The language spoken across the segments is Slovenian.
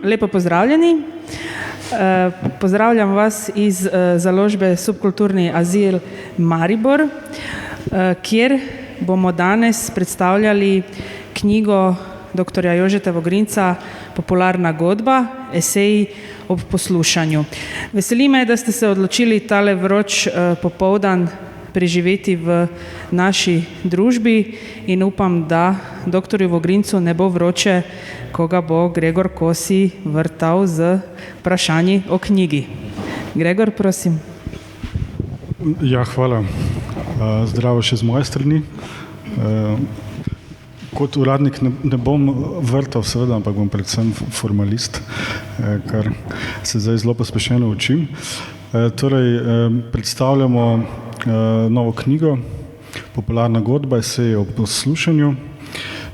Lepo pozdravljeni. Pozdravljam vas iz založbe Subkulturni azil Maribor, kjer bomo danes predstavljali knjigo dr. Jožeta Vogrinca Popularna godba, eseji ob poslušanju. Veseli me, da ste se odločili tale vroč popoldan preživeti v naši družbi in upam, da dr. Vogrincu ne bo vroče, ko ga bo Gregor Kosi vrtal z vprašanji o knjigi. Gregor, prosim. Ja, hvala. Zdravo še z moje strani. Kot uradnik ne bom vrtal, seveda, ampak bom predvsem formalist, kar se zdaj zelo pospešeno učim. Torej, predstavljamo novo knjigo, Popularna godba, eseji o poslušanju.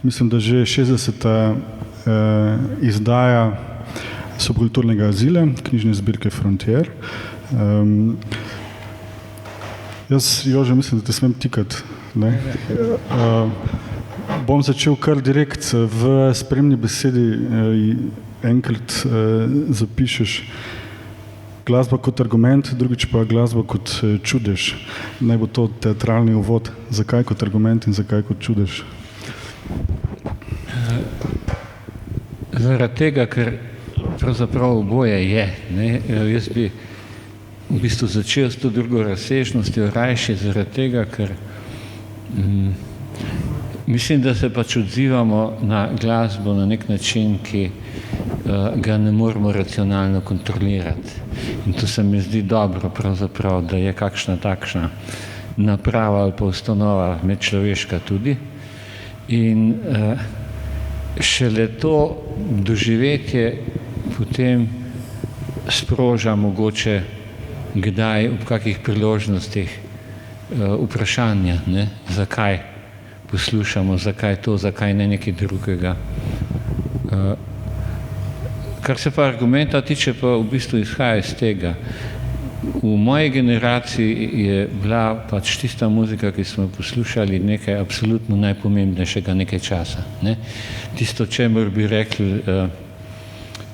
Mislim, da že 60. Izdaja Subkulturnega azila, knjižne zbirke Frontier. Jaz, Jože, mislim, da te smem tikati, ne? Bom začel kar direkt v spremni besedi, enkrat zapišeš glasba kot argument, drugič pa glasba kot čudež. Naj bo to teatralni uvod, zakaj kot argument in zakaj kot čudež. Zaradi tega, ker pravzaprav oboje je. Ne? Jaz bi v bistvu začel s to drugo razsežnostjo rajši zaradi tega, ker mislim, da se pač odzivamo na glasbo na nek način, ki ga ne moramo racionalno kontrolirati. In to se mi zdi dobro pravzaprav, da je kakšna takšna naprava ali pa ustanova medčloveška tudi. In šele to doživetje potem sproža mogoče kdaj ob kakih priložnostih vprašanja, ne? Zakaj poslušamo, zakaj to, zakaj ne nekaj drugega. Kar se pa argumenta tiče, pa v bistvu izhaja iz tega. V moji generaciji je bila pač tista muzika, ki smo poslušali, nekaj absolutno najpomembnejšega nekaj časa. Ne? Tisto, čemur bi rekli,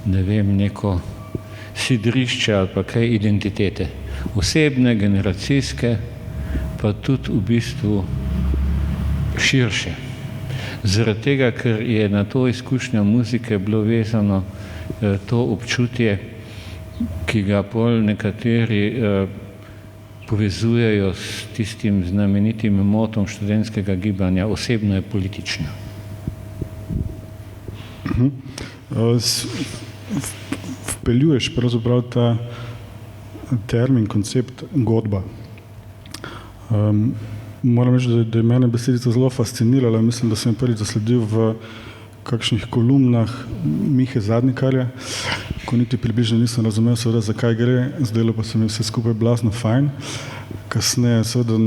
ne vem, neko sidrišče ali pa kaj identitete. Osebne, generacijske, pa tudi v bistvu širše. Zaradi tega, ker je na to izkušnjo muzike bilo vezano to občutje, ki ga pol nekateri povezujejo s tistim znamenitim motom študentskega gibanja, osebno je politično. Vpeljuješ pravzaprav ta termin, koncept godba. Moram reči, da je mene besedica zelo fascinirala. Mislim, da sem prvič zasledil v kakšnih kolumnah Mihe Zadnikarja, ko niti približno nisem razumel, seveda, zakaj gre, zdelo pa se mi vse skupaj blazno fajn. Kasneje, seveda,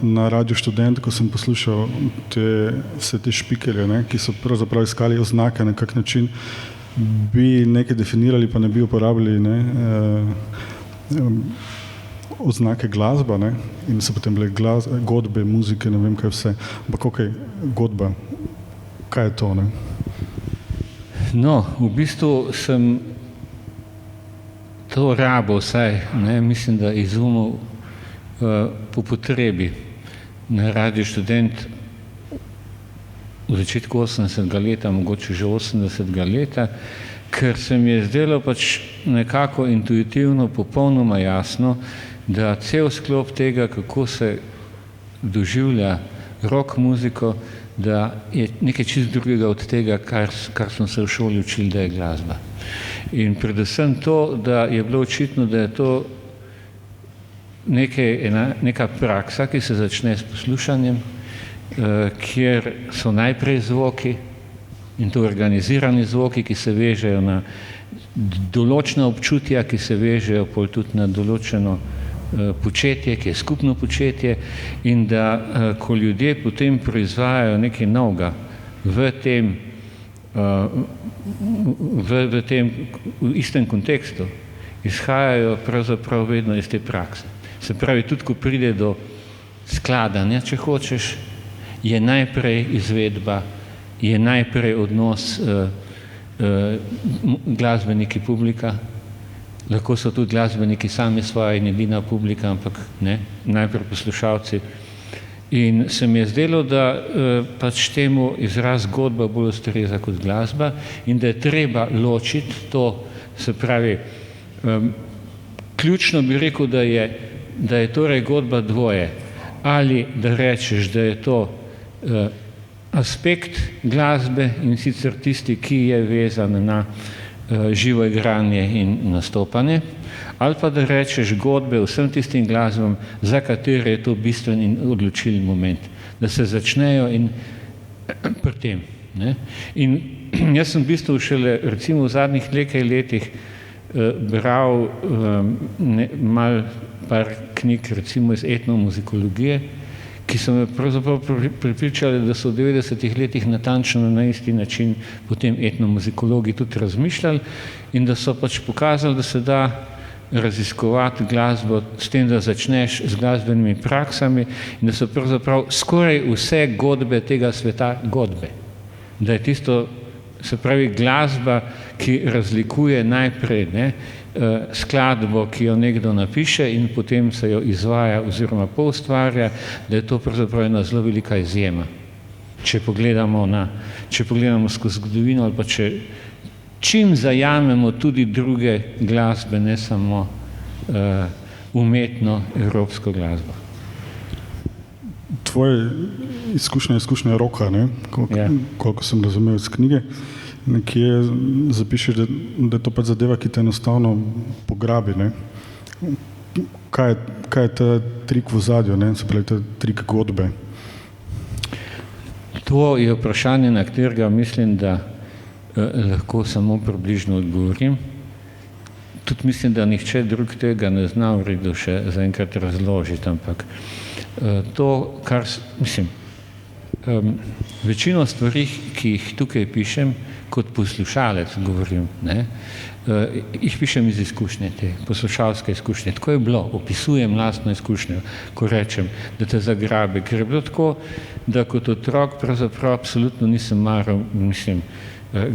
na Radiu Študent, ko sem poslušal vse te špikerje, ne, ki so pravzaprav iskali oznake, na kak način bi nekaj definirali, pa ne bi uporabili, ne, oznake glasba, ne, in so potem bile godbe, muzike, ne vem kaj vse. Ampak okej, godba, kaj je to, ne? No, v bistvu sem to rabo vsaj, ne, mislim, da izumil po potrebi na Radiu Študent v začetku 80. leta, mogoče že 80. leta, ker se mi je zdelo pač nekako intuitivno popolnoma jasno, da cel sklop tega, kako se doživlja rock muziko, da je nekaj čist drugega od tega, kar smo se v šoli učili, da je glasba. In predvsem to, da je bilo očitno, da je to neka praksa, ki se začne s poslušanjem, kjer so najprej zvoki, in to organizirani zvoki, ki se vežejo na določena občutja, ki se vežejo pol tudi na določeno početje, ki je skupno početje, in da ko ljudje potem proizvajajo nekaj novega v istem kontekstu, izhajajo pravzaprav vedno iz te prakse. Se pravi, tudi ko pride do skladanja, če hočeš, je najprej izvedba, je najprej odnos glasbeniki publika, lahko so tudi glasbeniki sami svoja in edina publika, ampak ne, najprej poslušalci. In se mi je zdelo, da pač temu izraz zgodba bolj ustreza kot glasba in da je treba ločiti to, se pravi, ključno bi rekel, da je torej godba dvoje. Ali da rečeš, da je to aspekt glasbe in sicer tisti, ki je vezan na živo igranje in nastopanje, ali pa da rečeš godbe vsem tistim glasbam, za katere je to bistven in odločilen moment, da se začnejo in pri tem. Ne? In jaz sem v bistvu šele recimo v zadnjih nekaj letih bral par knjig recimo iz etnomuzikologije, ki so me pravzaprav pripričali, da so v 90-ih letih natančno na isti način potem etnomuzikologi tudi razmišljali in da so pač pokazali, da se da raziskovati glasbo s tem, da začneš z glasbenimi praksami in da so pravzaprav skoraj vse godbe tega sveta godbe. Da je tisto, se pravi, glasba, ki razlikuje najprej skladbo, ki jo nekdo napiše in potem se jo izvaja oziroma poustvarja, da je to pravzaprav ena zelo velika izjema. Če pogledamo skozi zgodovino ali pa čim zajamemo tudi druge glasbe, ne samo umetno evropsko glasbo. Tvoje izkušnja roka, koliko sem razumel iz knjige, nekje zapišeš, da je to pač zadeva, ki te enostavno pograbi. Ne? Kaj je ta trik v ozadju, se pravi ta trik godbe? To je vprašanje, na katerega mislim, da lahko samo približno odgovorim. Tudi mislim, da nihče drug tega ne zna v redu še zaenkrat razložiti, ampak to, kar mislim, večino stvari, ki jih tukaj pišem, kot poslušalec govorim, jih pišem iz izkušnje, te poslušalske izkušnje. Tako je bilo, opisujem lastno izkušnjo, ko rečem, da te zagrabi, ker je bilo tako, da kot otrok pravzaprav absolutno nisem maral, mislim,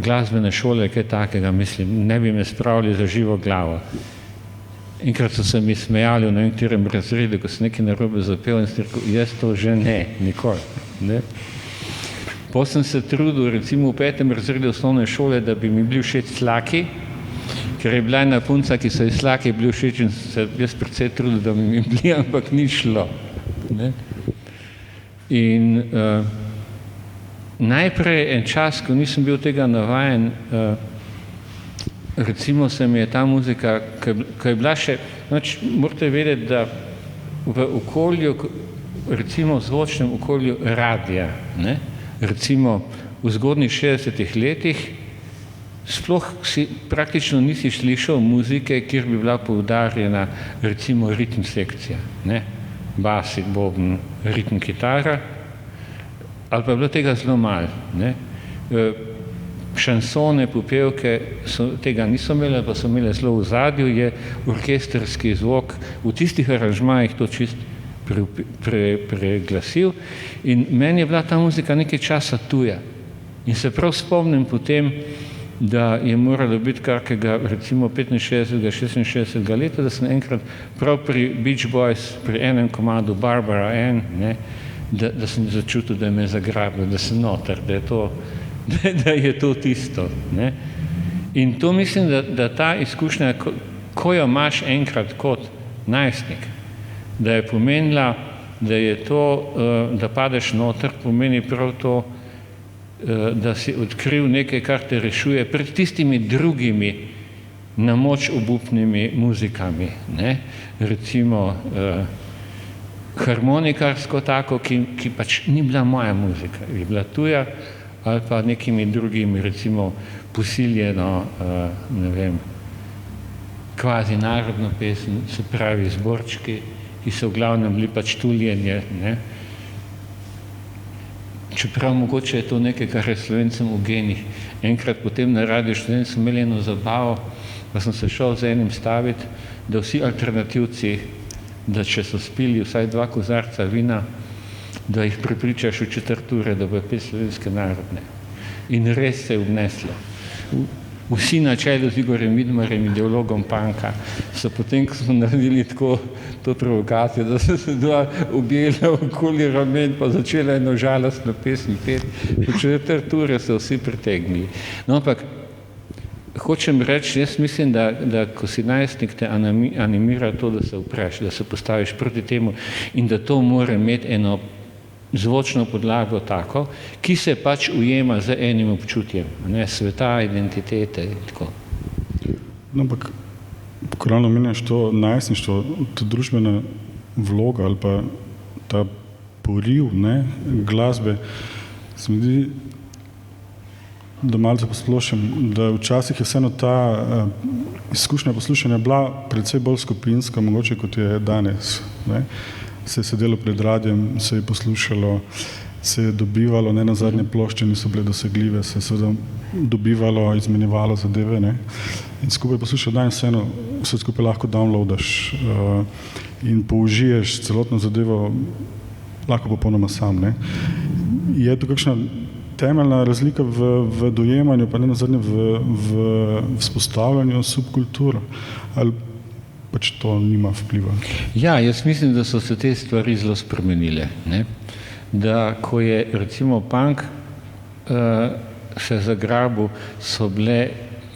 glasbene šole, kaj takega, mislim, ne bi me spravili za živo glavo. Enkrat so se mi smejali v nekaterem razredu, ko sem nekaj narobe zapel in sem rekel, jaz to že ne, nikoli. Ne? Potem sem se trudil, recimo v 5. razredu osnovne šole, da bi mi bili všeč Slaki, ker je bila ena punca, ki so ji Slaki bili všeč in se jaz precej trudil, da bi mi bili, ampak ni šlo. Ne? In najprej en čas, ko nisem bil tega navajen, recimo se mi je ta muzika, ko je bila še, morate vedeti, da v okolju, recimo v zvočnem okolju radija, recimo v zgodnjih 60-ih letih, sploh praktično nisi slišal muzike, kjer bi bila poudarjena recimo ritem sekcija, bas, bobn, ritem kitara, ali pa je bilo tega zelo malo. Šansone, popevke tega niso imele, pa so imele zelo v zadju, je orkestrski zvok v tistih aranžmajih to čist preglasil in meni je bila ta muzika nekaj časa tuja. In se prav spomnim potem, da je moralo biti kakega recimo 65. 66. leta, da sem enkrat prav pri Beach Boys, pri enem komadu Barbara Ann, da sem začutil, da me je zagrabilo, da sem noter, da je to tisto. In to mislim, da ta izkušnja, ko jo imaš enkrat kot najstnik, da je pomenila, da je to, da padeš noter, pomeni prav to, da si odkril nekaj, kar te rešuje pred tistimi drugimi na moč obupnimi muzikami. Recimo harmonikarsko tako, ki pač ni bila moja muzika, je bila tuja, ali pa nekimi drugimi, recimo posiljeno, ne vem, kvazi narodno pesem, se pravi zborčki, ki so v glavnem bili pač tuljenje. Čeprav mogoče je to nekaj, kar je Slovencem v genih. Enkrat potem na Radiu Študent smo imeli eno zabavo, pa sem se šel z enim staviti, da vsi alternativci, da če so spili vsaj 2 kozarca vina, da jih prepričaš v 4 ure, da bo pet slovenske narodne. In res se je obneslo. vsi na čelu z Igorjem Vidmarjem, ideologom panka, so potem, ko smo naredili tako to provokacijo, da so se dva objela okoli ramen, pa začela eno žalostno pesmi peti, po četrt ure so vsi pritegnili. No, ampak hočem reči, jaz mislim, da ko si najstnik te animira to, da se upreš, da se postaviš proti temu in da to mora imeti eno zvočno podlago tako, ki se pač ujema z enim občutjem, ne, sveta, identitete in tako. No, ampak, ko ravno meniš to najstništvo, to družbena vloga ali pa ta poriv, ne, glasbe, se mi zdi, da malce posplošim, da včasih je vseeno ta izkušnja poslušanja bila precej bolj skupinska, mogoče kot je danes, ne. Se je sedelo pred radiem, se je poslušalo, se je dobivalo, ne, na zadnje plošče niso bile dosegljive, se je seveda dobivalo, izmenjevalo zadeve, ne, in skupaj poslušal danes vseeno, vse skupaj lahko downloadaš in použiješ celotno zadevo lahko popolnoma sam, ne. Je to kakšna temeljna razlika v dojemanju, pa ne nazadnje v vzpostavljanju subkultur, ali pač to nima vpliva? Ja, jaz mislim, da so se te stvari zelo spremenile, ne. Da ko je recimo punk se zagrabil,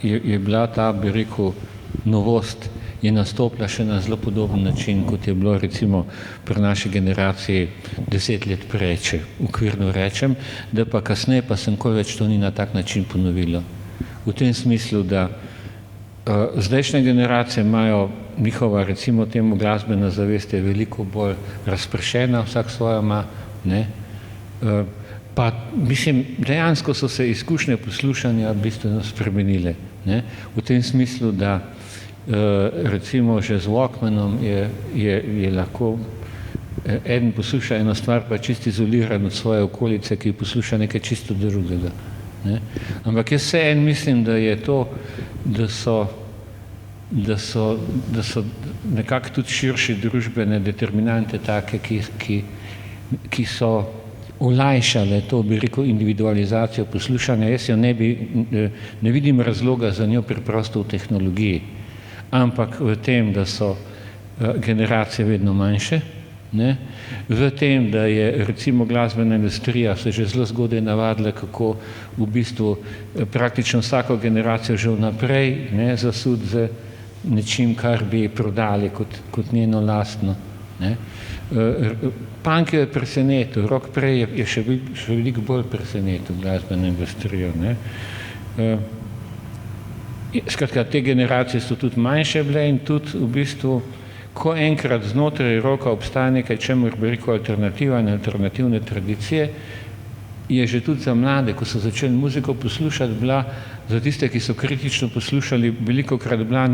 je bila ta, bi rekel, novost, je nastopila še na zelo podoben način, kot je bilo recimo pri naši generaciji 10 let prej, če okvirno rečem, da pa kasneje pa se nikoli več to ni na tak način ponovilo. V tem smislu, da zdajšnje generacije imajo njihova, recimo temu, glasbena zavest je veliko bolj razpršena, vsak svojo ima, ne. Pa, mislim, dejansko so se izkušnje poslušanja bistveno spremenile, ne. V tem smislu, da recimo že z Walkmanom je lahko eden posluša eno stvar, pa čisto izoliran od svoje okolice, ki posluša nekaj čisto drugega, ne. Ampak jaz vseeno mislim, da je to, da so nekako tudi širše družbene determinante take, ki so olajšale to, bi rekel, individualizacijo poslušanja. Jaz jo ne vidim razloga za njo preprosto v tehnologiji, ampak v tem, da so generacije vedno manjše, ne, v tem, da je recimo glasbena industrija se že zelo zgodaj navadila, kako v bistvu praktično vsako generacijo že vnaprej, ne, zasud z nečim, kar bi prodali kot njeno lastno, ne. Punk je presenetil, rock prej je še veliko bolj presenetil glasbeno industrijo, ne. Skratka, te generacije so tudi manjše bile in tudi v bistvu, ko enkrat znotraj rocka obstaja nekaj, čemur bi rekel alternativa in alternativne tradicije, je že tudi za mlade, ko so začeli muziko poslušati, bila za tiste, ki so kritično poslušali, velikokrat bila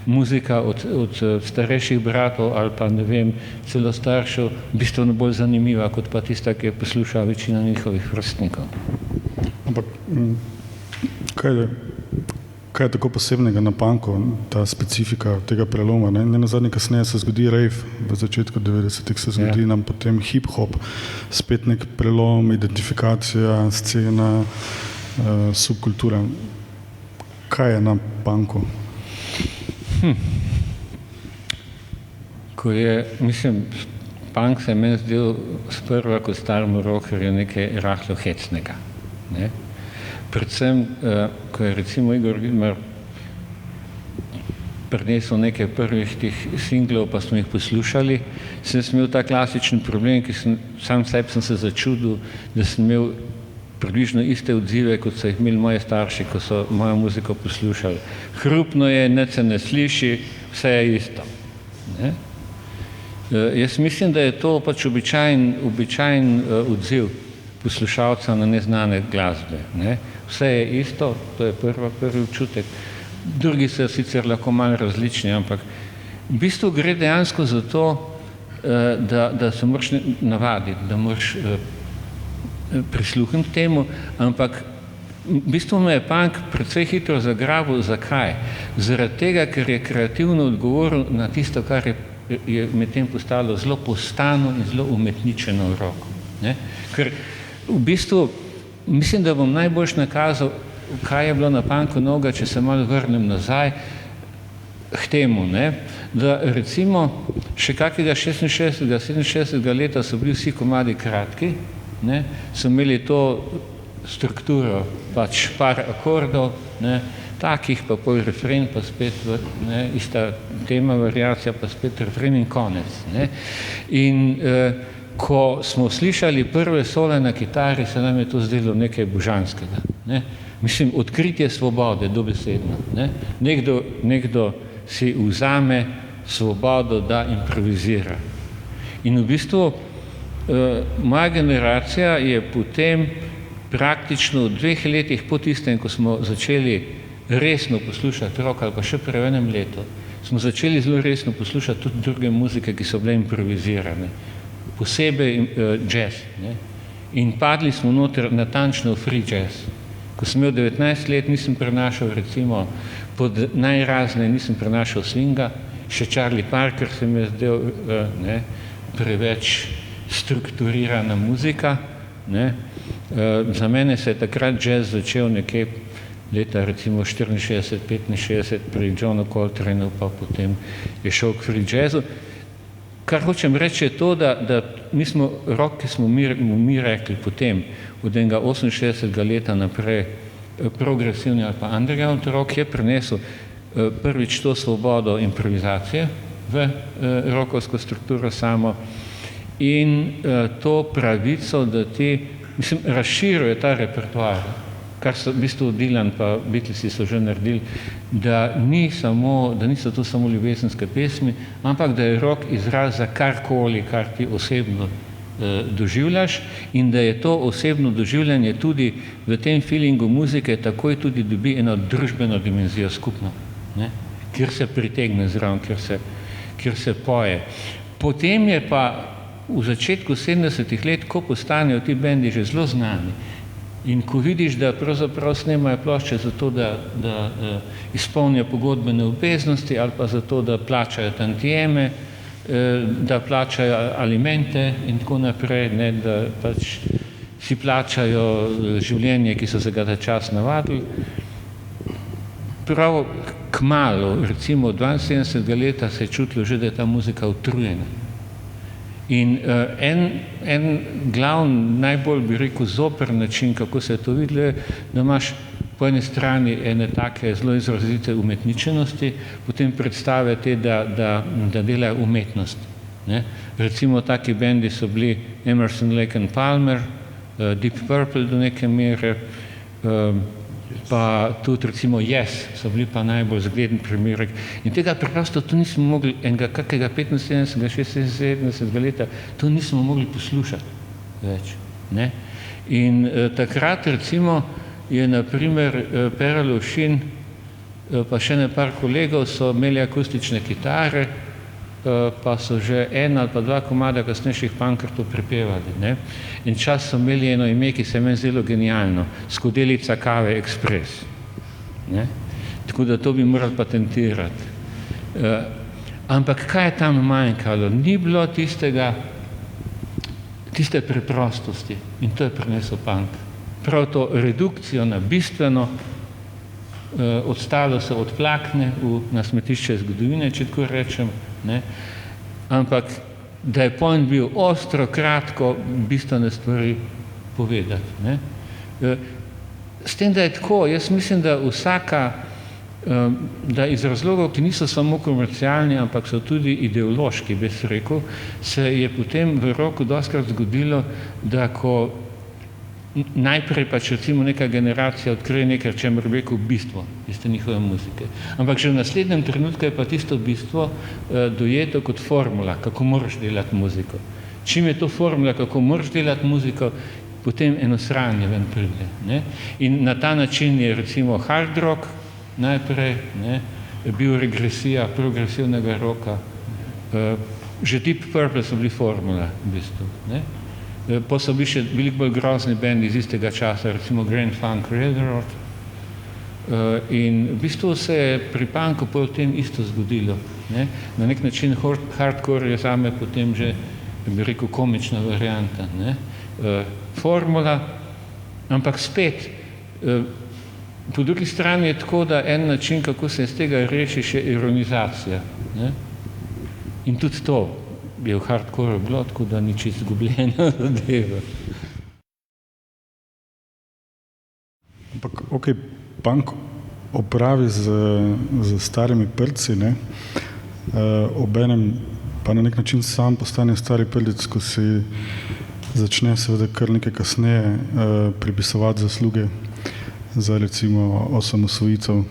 muzika od starejših bratov ali pa, ne vem, celo staršev, bistveno bolj zanimiva, kot pa tista, ki je poslušala večina njihovih vrstnikov. Ampak, kaj je tako posebnega na punku, ta specifika tega preloma, ne? Nenazadnje kasneje se zgodi rave, v začetku 90-ih se zgodi nam potem hip-hop, spet nek prelom, identifikacija, scena, subkultura. Kaj je na punku? Ko je, punk se je meni zdel sprva kot staremu rockerju nekaj rahlo hecnega, ne. Predvsem, ko je recimo Igor Vidmar prinesel nekaj prvih tih singlov, pa smo jih poslušali, sem imel ta klasičen problem, sam sebi sem se začudil, da sem imel približno iste odzive, kot so jih imeli moji starši, ko so mojo muziko poslušali. Hrupno je, nič se ne sliši, vse je isto, ne. Jaz mislim, da je to pač običajen odziv poslušalca na neznane glasbe, ne. Vse je isto, to je prvi občutek. Drugi so sicer lahko malo različni, ampak v bistvu gre dejansko za to, da se moraš navaditi, da moraš prisluhniti temu, ampak v bistvu me je punk precej hitro zagrabil. Zakaj? Zaradi tega, ker je kreativno odgovoril na tisto, kar je medtem postalo zelo postano in zelo umetničeno v roko, ne. Ker v bistvu mislim, da bom najboljš nakazal, kaj je bilo na punku noga, če se malo vrnem nazaj k temu, ne, da recimo še kakega 66. 67. leta so bili vsi komadi kratki, ne, so imeli to strukturo, pač par akordov, ne, takih, pa pol refren, pa spet ne, ista tema, variacija, pa spet refren in konec. Ne. In ko smo slišali prve sole na kitari, se nam je to zdelo nekaj božanskega. Ne. Mislim, odkritje svobode, dobesedno. Ne. Nekdo si vzame svobodo, da improvizira. In v bistvu moja generacija je potem praktično v 2 letih po tistem, ko smo začeli resno poslušati rock ali pa še prej v enem letu, smo začeli zelo resno poslušati tudi druge muzike, ki so bile improvizirane, posebej jazz. Ne? In padli smo noter natančno v free jazz. Ko sem imel 19 let, nisem prenašal recimo pod najrazne, nisem prenašal swinga, še Charlie Parker se mi je zdel preveč strukturirana muzika. Ne? Za mene se je takrat jazz začel nekje leta recimo 64, 65 pri Johnu Coltrane, pa potem je šel k free jazzu. Kar hočem reči je to, da mi smo rock, ki smo mi rekli potem, od enega 68. leta naprej, progresivni ali pa underground rock je prinesel prvič to svobodo improvizacije v rockovsko strukturo samo in to pravico, da mislim, razširuje ta repertoar, kar so v bistvu Dylan pa Beatlesi so že naredili, da niso to samo ljubezenske pesmi, ampak da je rock izraz za karkoli, kar ti osebno doživljaš in da je to osebno doživljanje tudi v tem feelingu muzike takoj tudi dobi eno družbeno dimenzijo skupno, ne? Kjer se pritegne zraven, kjer se poje. Potem je pa v začetku 70. let, ko postanejo ti bendi že zelo znani in ko vidiš, da pravzaprav snemajo plošče zato, da izpolnijo pogodbene obveznosti ali pa zato, da plačajo tantieme, da plačajo alimente in tako naprej, ne, da pač si plačajo življenje, ki so se ga ta čas navadili. Prav kmalu, recimo 72. leta, se je čutilo že, da je ta muzika utrujena. In en glavni, najbolj bi rekel zoper način, kako se je to videlo, je, da imaš po eni strani ene take zelo izrazite umetničenosti, potem predstave te, da delajo umetnost. Ne? Recimo taki bendi so bili Emerson, Lake and Palmer, Deep Purple do neke mere, pa tudi recimo Yes so bili pa najbolj zgleden primerek. In tega preprosto tu nismo mogli, enega kakega 75. 76. leta, to nismo mogli poslušati več. Ne? In takrat recimo je na primer Pere Lovšin pa še par kolegov so imeli akustične kitare, pa so že en ali pa 2 komada kasnejših pankrtov prepevali. Ne? In čas so imeli eno ime, ki se je meni zdelo genialno, Skodelica kave Express. Ne? Tako da to bi morali patentirati. Ampak kaj je tam manjkalo? Ni bilo tiste preprostosti in to je prinesel punk. Prav to redukcijo na bistveno, ostalo se odplakne na smetišče zgodovine, če tako rečem, ne? Ampak da je point bil ostro, kratko, bistvene stvari povedati. Ne? S tem, da je tako, jaz mislim, da da iz razlogov, ki niso samo komercialni, ampak so tudi ideološki, bi se rekel, se je potem v roku dostikrat zgodilo, da ko najprej pač recimo neka generacija odkrije nekaj, čemer bi rekel bistvo tiste njihove muzike. Ampak že v naslednjem trenutku je pa tisto bistvo dojeto kot formula, kako moraš delati muziko. Čim je to formula, kako moraš delati muziko, potem eno sranje ven pride. Ne? In na ta način je recimo hard rock najprej, ne, bil regresija progresivnega rocka. Že Deep Purple so bili formula v bistvu. Ne? Pa so bili še veliko bolj grozni bendi iz istega časa, recimo Grand Funk Railroad. In v bistvu se je pri punku potem isto zgodilo. Ne? Na nek način hardcore je zame potem že, bi rekel, komična varianta. Ne? Formula, ampak spet Po drugi strani je tako, da en način, kako se iz tega rešiš, je ironizacija. Ne? In tudi to je v hardcore bilo, tako da ni čisto izgubljena zadeva. Ampak, ok, punk opravi z starimi prdci, ne? Obenem pa na nek način sam postane stari prdec, ko si začne seveda kar nekaj kasneje pripisovati zasluge za recimo osamosvojitev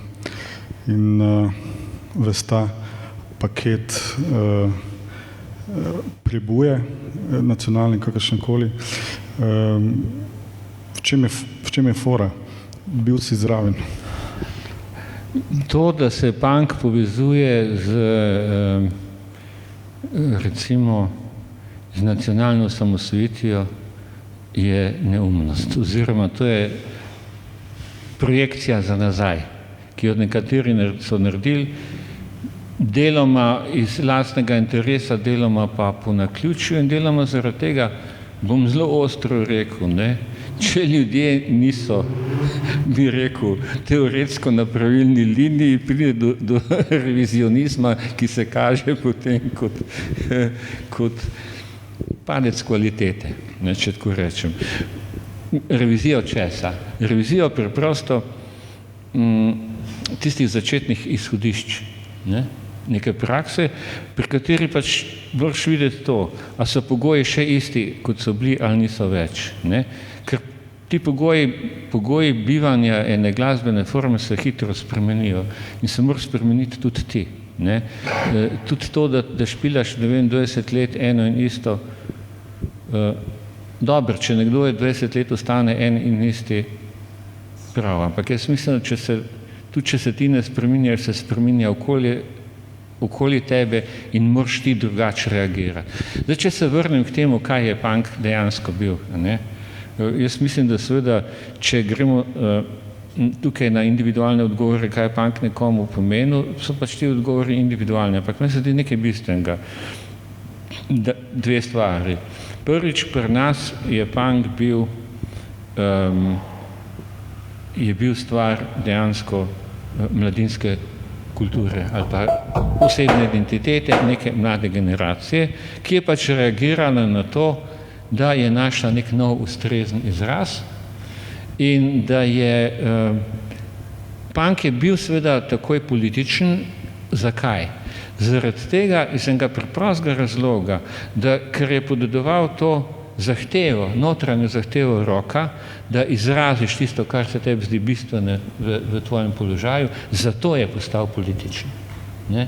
in vesta paket pribuje nacionalni kakršenkoli. V čem je fora? Bil si zraven? To, da se punk povezuje z recimo z nacionalno osamosvojitvijo, je neumnost. Oziroma to je projekcija za nazaj, ki jo nekateri so naredili, deloma iz lastnega interesa, deloma pa po naključju in deloma zaradi tega, bom zelo ostro rekel, ne, če ljudje niso, bi rekel, teoretsko na pravilni liniji, pride do revizionizma, ki se kaže potem kot padec kvalitete, ne, če tako rečem. Revizijo česa? Revizijo preprosto tistih začetnih izhodišč, ne? Neke prakse, pri kateri pač moraš videti to, a so pogoji še isti, kot so bili, ali niso več. Ne? Ker ti pogoji bivanja ene glasbene forme se hitro spremenijo in se moraš spremeniti tudi ti. Ne? Tudi to, da špilaš, ne vem, 20 let eno in isto, dobro, če nekdo je 20 let ostane en in isti prav, ampak jaz mislim, tudi če se ti ne spreminjaš, se spreminja okoli tebe in moraš ti drugače reagirati. Zdaj, če se vrnem k temu, kaj je punk dejansko bil, ne? Jaz mislim, da seveda, če gremo tukaj na individualne odgovore, kaj je punk nekomu pomenil, so pač ti odgovori individualni, ampak meni se zdi nekaj bistvenega. Dve stvari. Prvič, pri nas je punk bil stvar dejansko mladinske kulture ali pa osebne identitete neke mlade generacije, ki je pač reagirala na to, da je našla nek nov ustrezen izraz in da je punk je bil seveda takoj političen. Zakaj? Zaradi tega iz enega preprostega razloga, da ker je podedoval to zahtevo, notranjo zahtevo roka, da izraziš tisto, kar se tebi zdi bistveno v tvojem položaju, zato je postal političen. Ne?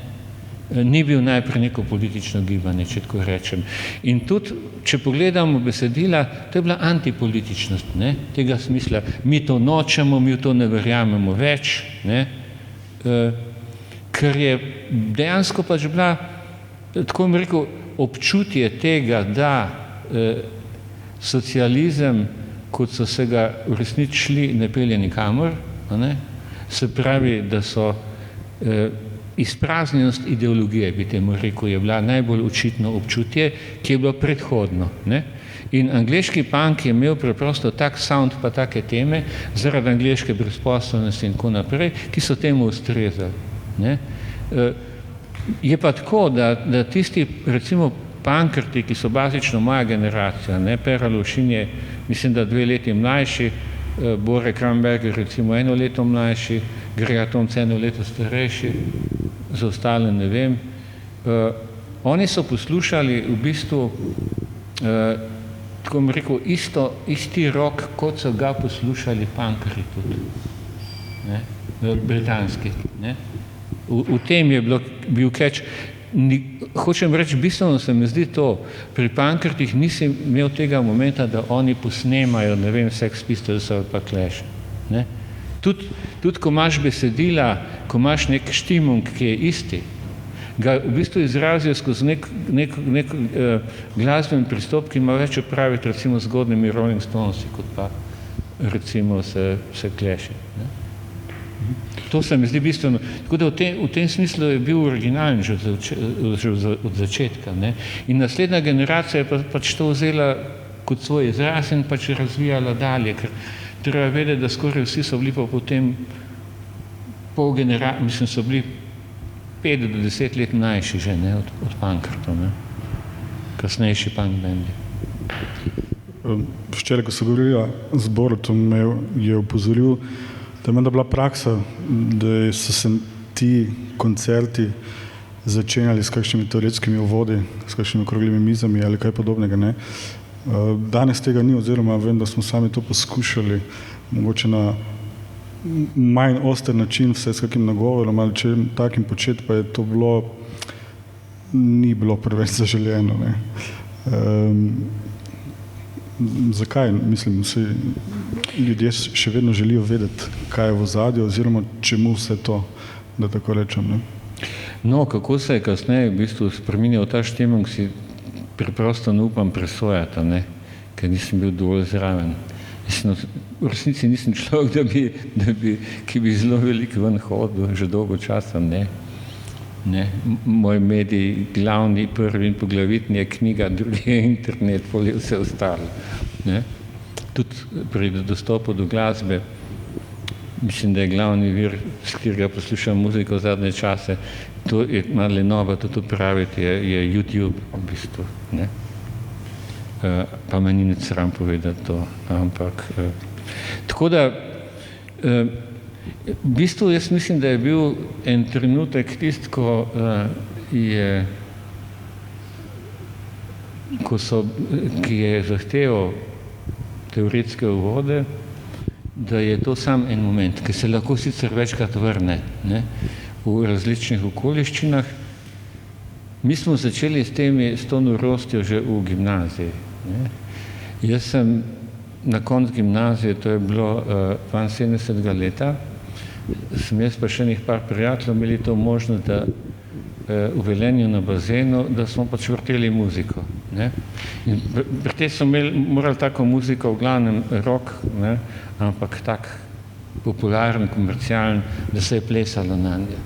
Ni bil najprej neko politično gibanje, če tako rečem. In tudi, če pogledamo besedila, to je bila antipolitičnost, ne? Tega smisla. Mi to nočemo, mi v to ne verjamemo več, ne? Ker je dejansko pač bila, tako bom rekel, občutje tega, da socializem, kot so se ga v resnici šli, ne pelje nikamor, ne? Se pravi, da so izpraznjenost ideologije, bi temu rekel, je bila najbolj očitno občutje, ki je bilo predhodno. Ne? In angleški punk je imel preprosto tak sound pa take teme, zaradi angleške brezposelnosti in tako naprej, ki so temu ustrezali. Ne? Je pa tako, da tisti, recimo, punkerti, ki so bazično moja generacija, ne, Pera Lovšin je, mislim, da 2 leti mlajši, Bore Kramberger recimo 1 leto mlajši, Grega Tomc 1 leto starejši, za ostale ne vem. Oni so poslušali v bistvu, tako bom rekel, isti rock, kot so ga poslušali punkerji tudi, ne, britanski. Ne. V tem je bil catch. Hočem reči, bistveno se mi zdi to, pri punkertih nisi imel tega momenta, da oni posnemajo, ne vem, Sex Pistols ali pa Clash. Ne? Tudi ko imaš besedila, ko imaš nek štimung, ki je isti, ga v bistvu izrazijo skozi nek glasben pristop, ki ima več opraviti recimo z zgodnimi Rolling Stonesi, kot pa recimo se Clashi. To se mi zdi bistveno. Tako da v tem smislu je bil originalen že od začetka. Ne? In naslednja generacija je pač to vzela kot svoj izraz in pač razvijala dalje, ker treba vedeti, da skoraj vsi so bili pa potem so bili 5 do 10 let mlajši že, ne, od Pankrtov, ne. Kasnejši punk bendi. Včeraj, ko so govorili z Borutom, je upozoril, da je menda bila praksa, da so se ti koncerti začenjali s kakšnimi teoretskimi uvodi, s kakšnimi okroglimi mizami ali kaj podobnega, ne. Danes tega ni, oziroma vem, da smo sami to poskušali, mogoče na manj oster način, vse s kakim nagovorom ali če takim početi, pa je to ni bilo preveč zaželjeno, ne. Zakaj? Mislim, vsi ljudje še vedno želijo vedeti, kaj je v ozadju, oziroma čemu vse to, da tako rečem, ne. No, kako se je kasneje v bistvu spreminjal ta Stimmung, si preprosto ne upam presojati, ne, ker nisem bil dovolj zraven. V resnici nisem človek, ki bi zelo veliko ven hodil, že dolgo časa, ne. Moj medij, glavni, prvi in poglavitni je knjiga, drugi je internet, pol je vse ostalo, ne. Tudi pri dostopu do glasbe, mislim, da je glavni vir, s katerega poslušam muziko v zadnje čase, to je malo nova, to praviti, je YouTube v bistvu, ne. Pa me ni nič sram povedati to, ampak tako da v bistvu jaz mislim, da je bil en trenutek tisti, ki je zahteval teoretske uvode, da je to sam en moment, ki se lahko sicer večkrat vrne, ne, v različnih okoliščinah. Mi smo začeli s to norostjo že v gimnaziji, ne. Jaz sem na koncu gimnazije, to je bilo 72. leta, sem jaz pa še nekaj par prijateljev imeli to možnost, da v Velenju na bazenu, da smo pač vrteli muziko, ne. In pri tem so morali tako muziko, v glavnem rock, ne, ampak tak popularen, komercialen, da se je plesalo na nje.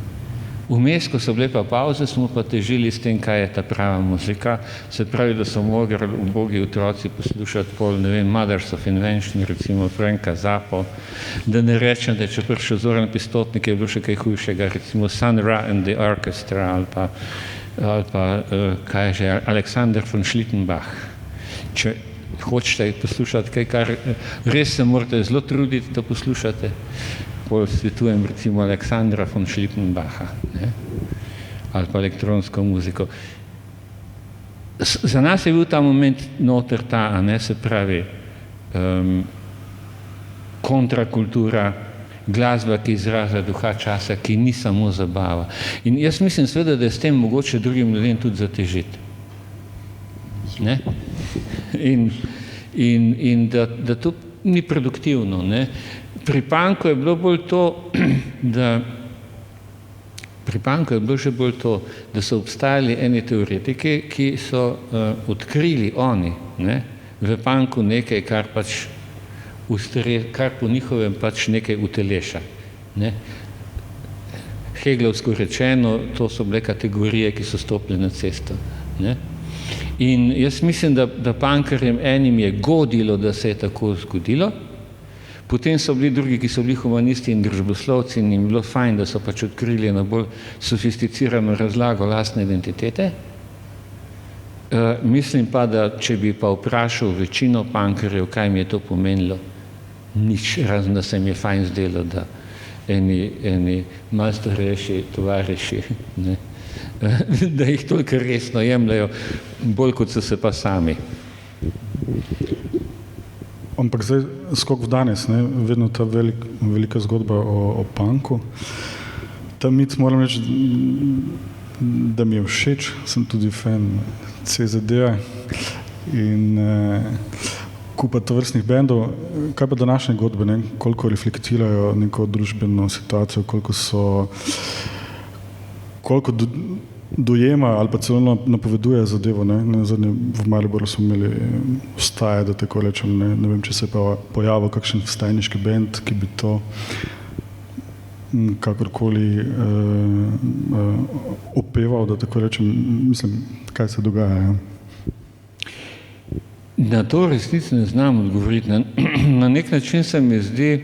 Vmes, ko so bile pa pauze, smo pa težili s tem, kaj je ta prava muzika, se pravi, da so mogli ubogi otroci poslušati pol, ne vem, Mothers of Invention, recimo Franka Zappo, da ne rečem, da če prišel Zoran Pistotnik, je bilo še kaj hujšega, recimo Sun Ra and the Orchestra ali pa kaj že, Alexander von Schlittenbach. Če hočete poslušati kaj, kar res se morate zelo truditi, da poslušate, pol svetujem recimo Aleksandra von Schlittenbacha, ne, ali pa elektronsko muziko. Za nas je bil ta moment noter ta, ne, se pravi, kontrakultura, glasba, ki izraža duha časa, ki ni samo zabava. In jaz mislim seveda, da je s tem mogoče drugim ljudem tudi zatežiti. Ne? In da to ni produktivno, ne. Pri punku je bilo bolj to, da so obstajali eni teoretiki, ki so odkrili oni, ne, v punku nekaj, kar po njihovem pač nekaj uteleša, ne. Heglovsko rečeno, to so bile kategorije, ki so stopile na cesto, ne. In jaz mislim, da punkerjem enim je godilo, da se je tako zgodilo. Potem so bili drugi, ki so bili humanisti in družboslovci, in jim bilo fajn, da so pač odkrili eno bolj sofisticirano razlago lastne identitete. Mislim pa, da če bi pa vprašal večino punkerjev, kaj mi je to pomenilo, nič, razen da se mi je fajn zdelo, da eni malo starejši tovariši, ne, da jih toliko resno jemljajo, bolj kot so se pa sami. Ampak zdaj, skok v danes, ne, vedno ta velika zgodba o punku. Ta mit, moram reči, da mi je všeč, sem tudi fan CZD-ja in kupa tovrstnih bendov. Kaj pa današnje godbe, ne, koliko reflektirajo neko družbeno situacijo, koliko dojema ali pa celo napoveduje zadevo, ne. Nazadnje v Mariboru smo imeli vstaje, da tako rečem, ne vem, če se je pa pojavil kakšen vstajniški bend, ki bi to kakorkoli opeval, da tako rečem, mislim, kaj se dogaja. Ja. Na to resnici ne znam odgovoriti. Na nek način se mi zdi,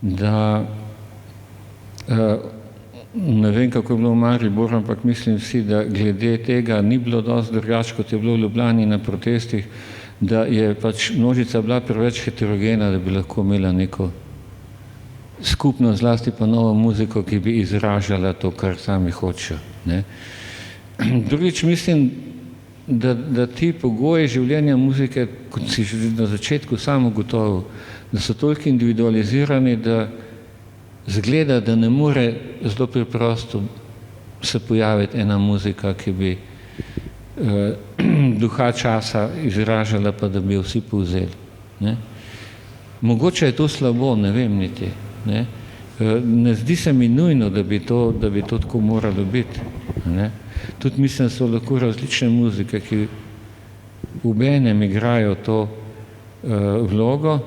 da ne vem, kako je bilo v Mariboru, ampak mislim si, da glede tega ni bilo dosti drugače, kot je bilo v Ljubljani na protestih, da je pač množica bila preveč heterogena, da bi lahko imela neko skupno, zlasti pa novo muziko, ki bi izražala to, kar sami hočejo. Drugič mislim, da ti pogoji življenja muzike, kot si že na začetku samo ugotovil, da so toliko individualizirani, da zgleda, da ne more zelo preprosto se pojaviti ena muzika, ki bi duha časa izražala, pa da bi jo vsi povzeli. Mogoče je to slabo, ne vem niti. Ne zdi se mi nujno, da bi to tako moralo biti. Tudi mislim, da so lahko različne muzike, ki v enem igrajo to vlogo.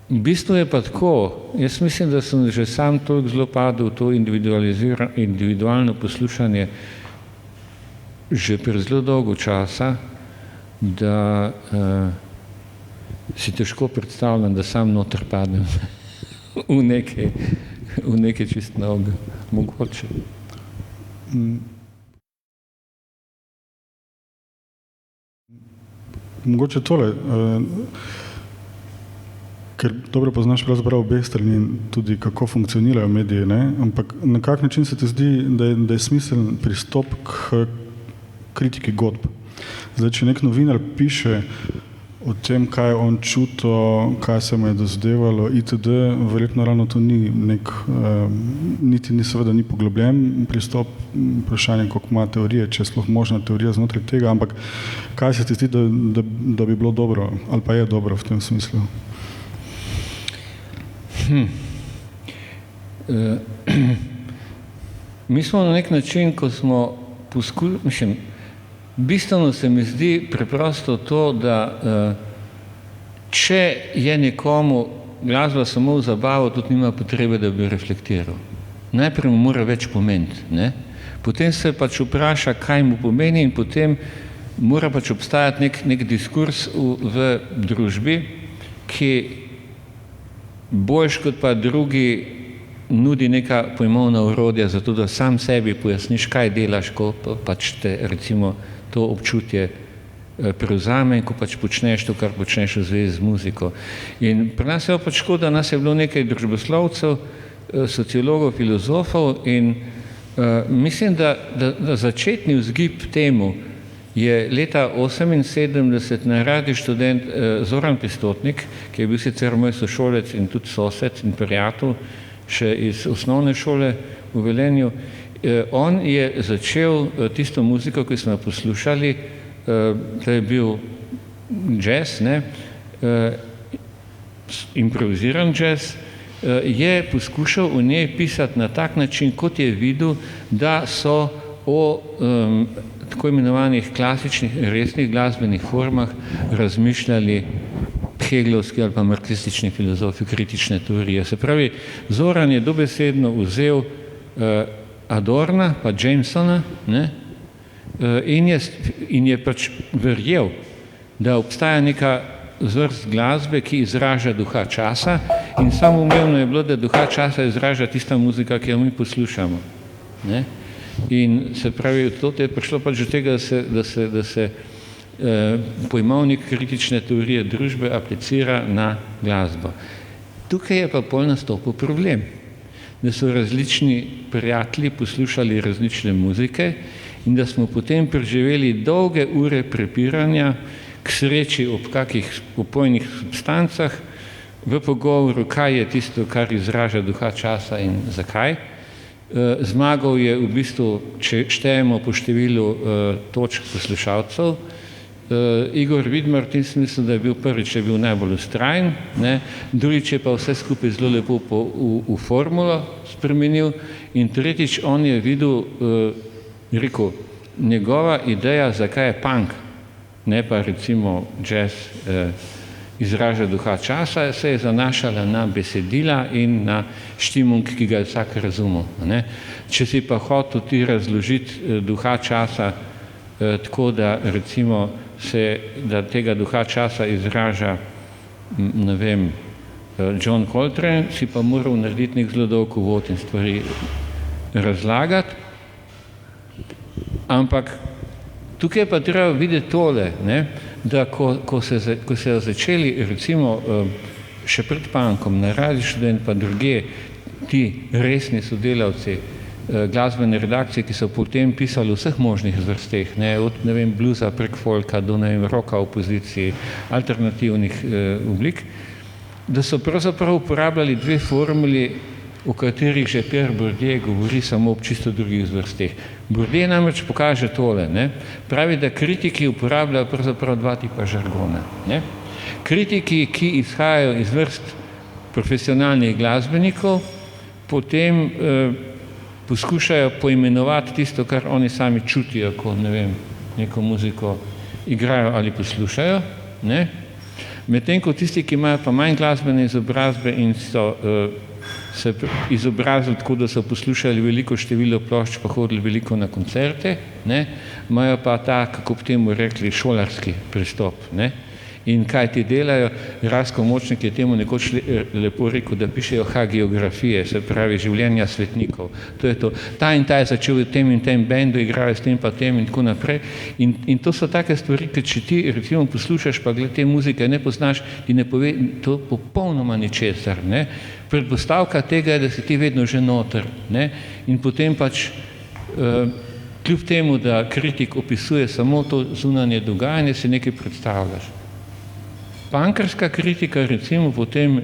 V bistvu je pa tako, jaz mislim, da sem že sam toliko zelo padel v to individualno poslušanje že pred zelo dolgo časa, da si težko predstavljam, da sam noter padem v nekaj čist novega. Mogoče. Mogoče tole, ker dobro poznaš pravzaprav obe strani in tudi kako funkcionirajo mediji, ampak na kak način se ti zdi, da je smiseln pristop k kritiki godb. Zdaj, če nek novinar piše o tem, kaj je on čutil, kaj se mu je dozdevalo itd., verjetno ravno to ni niti seveda ni poglobljen pristop, vprašanje, koliko ima teorije, če je sploh možna teorija znotraj tega, ampak kaj se ti zdi, da bi bilo dobro ali pa je dobro v tem smislu? Mi smo na nek način, ko smo poskušali, bistveno se mi zdi preprosto to, da če je nekomu glasba samo v zabavo, tudi nima potrebe, da bi reflektiral. Najprej mu mora več pomeniti. Potem se pač vpraša, kaj mu pomeni in potem mora pač obstajati nek diskurs v družbi, ki boljš kot pa drugi nudi neka pojmovna orodja za to, da sam sebi pojasniš, kaj delaš, ko pač te recimo to občutje prevzame in ko pač počneš to, kar počneš v zvezi z muziko. In pri nas je pač škoda, nas je bilo nekaj družboslovcev, sociologov, filozofov in mislim, da začetni vzgib temu je leta 1978 na Radiu Študent Zoran Pistotnik, ki je bil sicer moj sošolec in tudi sosed in prijatelj še iz osnovne šole v Velenju. On je začel tisto muziko, ki smo poslušali, to je bil jazz, improviziran jazz, je poskušal v njej pisati na tak način, kot je videl, da so o tako imenovanih klasičnih resnih glasbenih formah razmišljali heglovski ali pa marksistični filozofi kritične teorije. Se pravi, Zoran je dobesedno vzel Adorna pa Jamesona in je pač verjel, da obstaja neka vrst glasbe, ki izraža duha časa in samoumevno je bilo, da duha časa izraža tista muzika, ki jo mi poslušamo. In se pravi, to je prišlo pač do tega, da se pojmovnik kritične teorije družbe aplicira na glasbo. Tukaj je pa pol nastopil problem, da so različni prijatelji poslušali različne muzike in da smo potem preživeli dolge ure prepiranja, k sreči ob kakih opojnih substancah, v pogovoru, kaj je tisto, kar izraža duha časa in zakaj. Zmagal je v bistvu, če štejemo po številu točk poslušalcev, Igor Vidmar, v tem smislu, da je bil prvič, je bil najbolj vztrajen, drugič je pa vse skupaj zelo lepo v formulo spremenil in tretjič on je videl, rekel, njegova ideja, zakaj je punk, ne pa recimo jazz izraža duha časa, se je zanašala na besedila in na štimung, ki ga je vsak razumel. Če si pa hotel ti razložiti duha časa tako da recimo da tega duha časa izraža, ne vem, John Coltrane, si pa moral narediti nek zelo dolg uvod in stvari razlagati. Ampak tukaj je pa treba videti tole, ne, da ko se začeli recimo še pred Punkom na Radiu Študent pa druge ti resni sodelavci glasbene redakcije, ki so potem pisali v vseh možnih vrsteh, od bluza prek folka do rocka v opoziciji, alternativnih oblik, da so pravzaprav uporabljali dve formuli, o katerih že Pierre Bourdieu govori samo ob čisto drugih vrsteh. Bourdieu namreč pokaže tole, ne? Pravi, da kritiki uporabljajo pravzaprav dva tipa žargona. Ne? Kritiki, ki izhajajo iz vrst profesionalnih glasbenikov, potem poskušajo poimenovati tisto, kar oni sami čutijo, ko neko muziko igrajo ali poslušajo. Ne? Medtem ko tisti, ki imajo pa manj glasbene izobrazbe in so se izobrazili tako, da so poslušali veliko število plošč, pa hodili veliko na koncerte, ne? Imajo pa ta, kako bi temu rekli, šolarski pristop. Ne? In kaj ti delajo? Rasko Močnik je temu nekoč lepo rekel, da pišejo hagiografije, se pravi življenja svetnikov. To je to. Ta in ta je začel v tem in tem bendu, igrajo s tem pa tem in tako naprej. In to so take stvari, ker če ti recimo poslušaš, pa glede te muzike ne poznaš, ti ne pove to popolnoma ničesar. Ne? Predpostavka tega je, da si ti vedno že noter. Ne? In potem pač kljub temu, da kritik opisuje samo to zunanje dogajanje, si nekaj predstavljaš. Punkarska kritika, recimo potem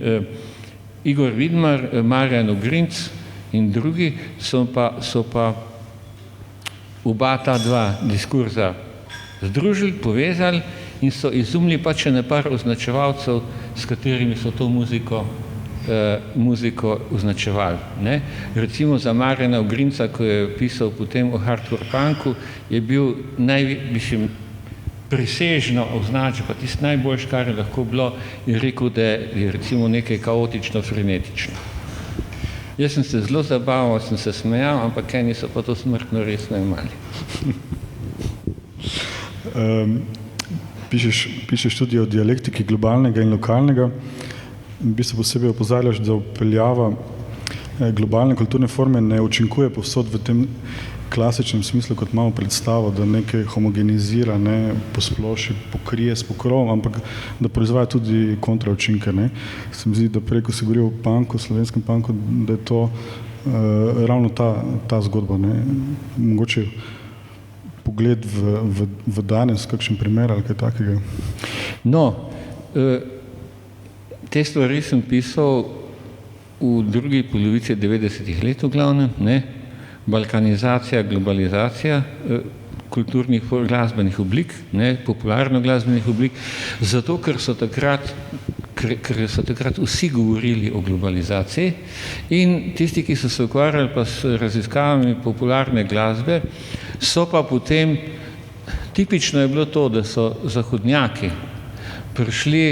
Igor Vidmar, Marjan Ogrinc in drugi so pa oba ta dva diskurza združili, povezali in so izumili pa še par označevalcev, s katerimi so to muziko označevali. Ne? Recimo za Marjana Ogrinca, ko je pisal potem o hardcore punku, je bil presežno označba, tisto najboljš, kar je lahko bilo, je rekel, da je recimo nekaj kaotično, frenetično. Jaz sem se zelo zabaval, sem se smejal, ampak eni so pa to smrtno resno imeli. Pišeš tudi o dialektiki globalnega in lokalnega. V bistvu posebej opozarjaš, da upeljava globalne kulturne forme ne učinkuje povsod v tem klasičnem smislu, kot imamo predstavo, da nekaj homogenizira, ne, posploši, pokrije s pokrovom, ampak da proizvaja tudi kontraučinke. Ne. Se mi zdi, da prej, ko si govoril o punku, slovenskem punku, da je to ravno ta zgodba. Ne. Mogoče pogled v danes, kakšen primer ali kaj takega. No, te stvari sem pisal v drugi polovici 90-ih let v glavnem, ne. Balkanizacija, globalizacija kulturnih glasbenih oblik, ne, popularno glasbenih oblik, zato ker so takrat vsi govorili o globalizaciji in tisti, ki so se ukvarjali pa s raziskavami popularne glasbe, so pa potem, tipično je bilo to, da so zahodnjaki prišli,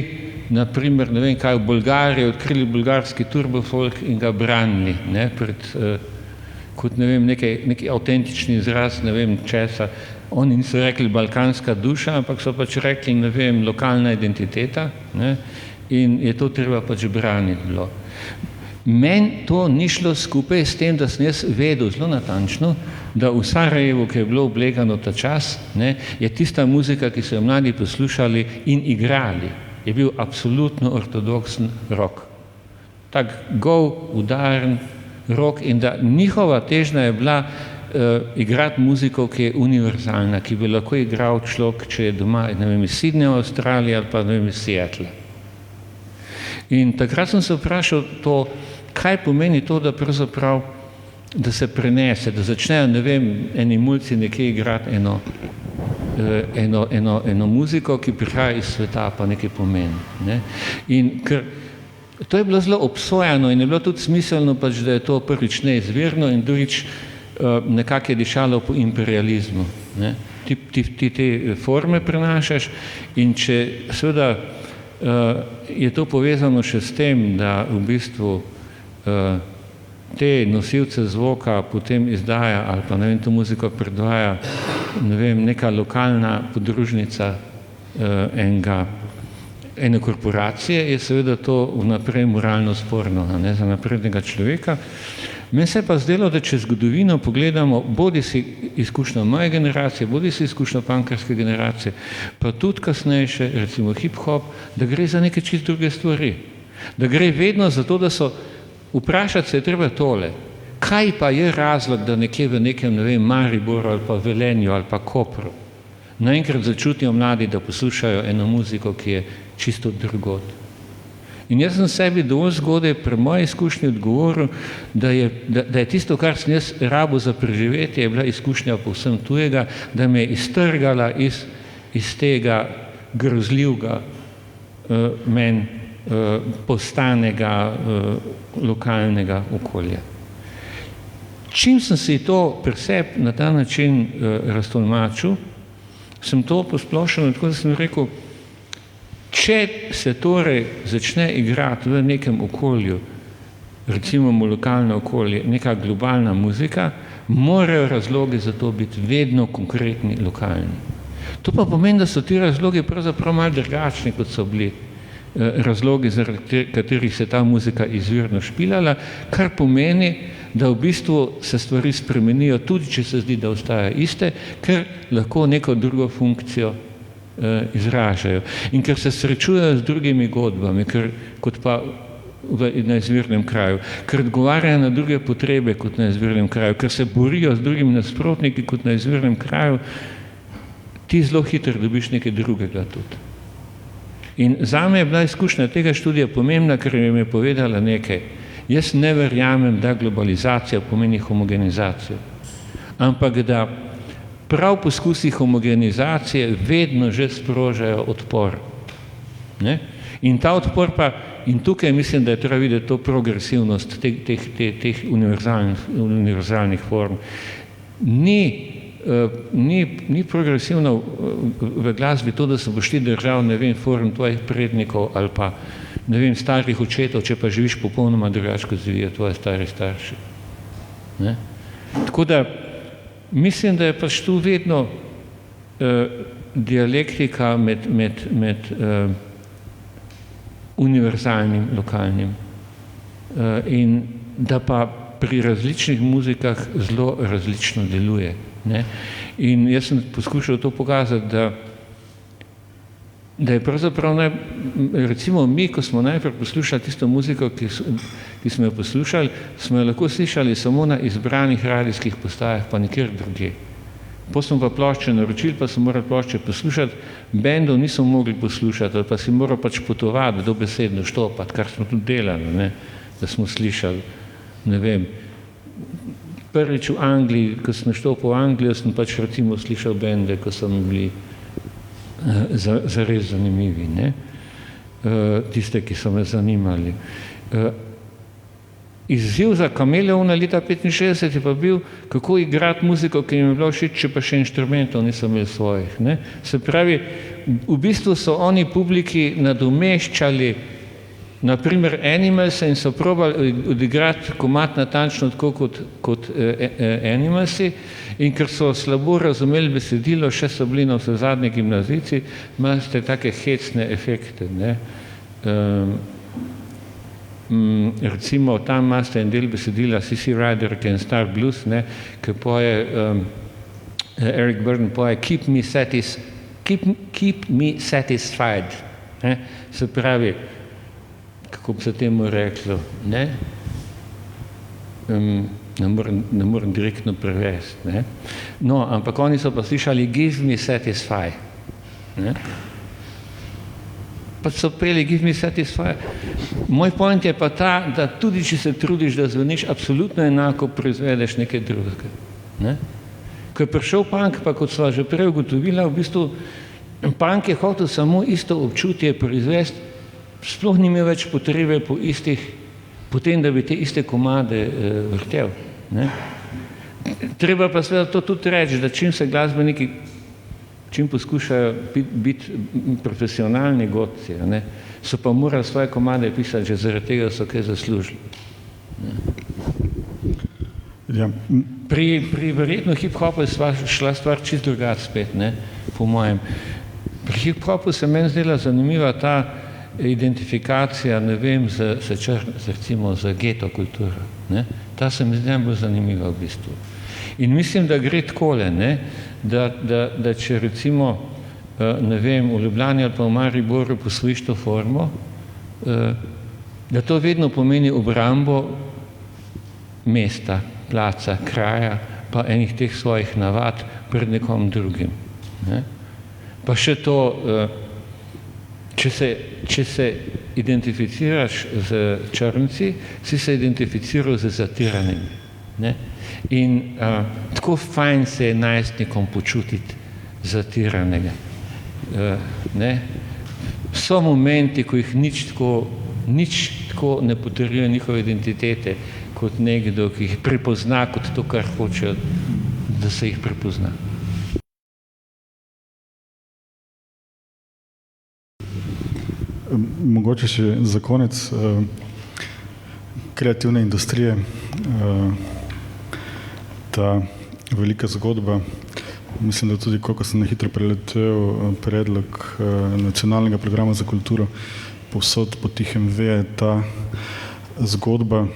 naprimer, ne vem kaj, v Bolgariji, odkrili bolgarski turbofolk in ga branili, ne, pred kot neki avtentični izraz, ne vem česa. Oni niso rekli balkanska duša, ampak so pač rekli, ne vem, lokalna identiteta, ne, in je to treba pač braniti bilo. Meni to ni šlo skupaj s tem, da sem jaz vedel zelo natančno, da v Sarajevu, ki je bilo oblegano ta čas, ne, je tista muzika, ki so jo mladi poslušali in igrali, je bil absolutno ortodoksen rock. Tak gol, udaren rock in da njihova težnja je bila igrati muziko, ki je univerzalna, ki bi lahko igral človek, če je doma, ne vem, iz Sydneyja v Avstraliji ali pa, ne vem, iz Seattla. In takrat sem se vprašal to, kaj pomeni to, da pravzaprav, da se prenese, da začnejo, ne vem, eni mulci nekje igrati eno muziko, ki prihaja iz sveta, pa nekaj pomeni. Ne? In ker to je bilo zelo obsojeno in je bilo tudi smiselno, pač, da je to prvič neizvirno in drugič nekako je dišalo po imperializmu. Ne? Ti te forme prenašaš in če seveda je to povezano še s tem, da v bistvu te nosilce zvoka potem izdaja ali pa ne vem, to muziko predvaja ne vem, neka lokalna podružnica ene korporacije, je seveda to vnaprej moralno sporno, ne, za naprednega človeka. Meni se je pa zdelo, da če zgodovino pogledamo, bodi si izkušnja moje generacije, bodi si izkušnja punkerske generacije, pa tudi kasnejše, recimo hip-hop, da gre za neke čisto druge stvari. Da gre vedno za to, da so, vprašati se je treba tole, kaj pa je razlog, da nekje v nekem, ne vem, Mariboru ali pa Velenju ali pa Kopru naenkrat začutijo mladi, da poslušajo eno muziko, ki je čisto drugod. In jaz sem sebi dovolj zgodaj pri moji izkušnji odgovoril, da je tisto, kar sem jaz rabil za preživetje, je bila izkušnja povsem tujega, da me je iztrgala iz tega grozljivega meni postanega lokalnega okolja. Čim sem si to pri sebi na ta način raztolmačil, sem to posplošil, tako da sem rekel, če se torej začne igrati v nekem okolju, recimo lokalno okolje, neka globalna muzika, morajo razlogi za to biti vedno konkretni, lokalni. To pa pomeni, da so ti razlogi pravzaprav malo drugačni, kot so bili razlogi, zaradi katerih se ta muzika izvirno špilala, kar pomeni, da v bistvu se stvari spremenijo, tudi če se zdi, da ostajajo iste, ker lahko neko drugo funkcijo izražajo. In ker se srečujejo z drugimi godbami, kot pa na izvirnem kraju, ker odgovarjajo na druge potrebe kot na izvirnem kraju, ker se borijo z drugimi nasprotniki kot na izvirnem kraju, ti zelo hitro dobiš nekaj drugega tudi. In zame je bila izkušnja tega študija pomembna, ker mi je povedala nekaj. Jaz ne verjamem, da globalizacija pomeni homogenizacijo, ampak da prav poskusi homogenizacije vedno že sprožajo odpor. Ne? In ta odpor pa, in tukaj mislim, da je treba videti to progresivnost teh univerzalnih form. Ni progresivno v glasbi to, da se boš ti držal, ne vem, form tvojih prednikov ali pa, ne vem, starih očetov, če pa živiš popolnoma drugače, kot živijo tvoji stari starši. Ne? Tako da mislim, da je pač tu vedno dialektika med univerzalnim, lokalnim in da pa pri različnih muzikah zelo različno deluje. Ne? In jaz sem poskušal to pokazati, da je pravzaprav, recimo mi, ko smo najprej poslušali tisto muziko, ki smo jo poslušali, smo jo lahko slišali samo na izbranih radijskih postajah, pa nikjer drugje. Potem smo pa plošče naročili, pa smo morali plošče poslušati, bendov nismo mogli poslušati, ali pa si moral pač potovati, dobesedno štopati, kar smo tudi delali, ne? Da smo slišali, ne vem, prvič v Angliji, ko sem štopil v Anglijo, sem pač recimo slišal bende, ko so mi bili zares zanimivi, ne? Tiste, ki so me zanimali. Izziv za Kameleona leta 65 je pa bil, kako igrati muziko, ki jim je bilo všeč, če pa še inštrumentov niso imeli svojih. Ne? Se pravi, v bistvu so oni publiki nadomeščali naprimer Animals in so probali odigrati komad natančno tako kot Animalsi, in ker so slabo razumeli besedilo, še so bili na vse zadnji gimnazijci, imate take hecne efekte. Ne? Recimo tam imate en del besedila CC Rider and Star Blues, ne, ki poje Eric Burdon poje Keep me satisfied. Ne. Se pravi, kako bi se temu reklo, ne? Ne morem direktno prevesti. Ne. No, ampak oni so pa slišali Give me satisfy. Ne. Pa so peli Give me satisfy. Moj point je pa ta, da tudi če se trudiš, da zveniš, absolutno enako proizvedeš nekaj drugega. Ne? Ko je prišel punk, pa kot sva že prej ugotovila, v bistvu punk je hotel samo isto občutje proizvesti, sploh ni imel več potrebe po tem, da bi te iste komade vrtel. Ne? Treba pa seveda to tudi reči, da čim se glasbeniki čim poskušajo biti profesionalni godci, ne, so pa morali svoje komade pisati, že zaradi tega so kaj zaslužili. Ne. Ja. Pri verjetno hip-hopu je šla stvar čisto drugače spet, ne, po mojem. Pri hip-hopu se meni zdela zanimiva ta identifikacija, ne vem, recimo z geto kulturo. Ne. Ta se mi zdi najbolj zanimiva v bistvu. In mislim, da gre takole, ne, da če recimo, ne vem, v Ljubljani ali pa v Mariboru posvojiš to formo, da to vedno pomeni obrambo mesta, placa, kraja, pa enih teh svojih navad pred nekom drugim. Ne. Pa še to, če se identificiraš z črnci, si se identificiral z zatiranimi. Ne. In tako fajn se je najstnikom počutiti zatiranega. Ne. So momenti, ko jih nič tako ne potrjuje njihove identitete, kot nekdo, ki jih prepozna kot to, kar hoče, da se jih prepozna. Mogoče še za konec kreativne industrije, ta velika zgodba. Mislim, da tudi, koliko sem na hitro preletel predlog nacionalnega programa za kulturo, povsod po tihem ve ta zgodba.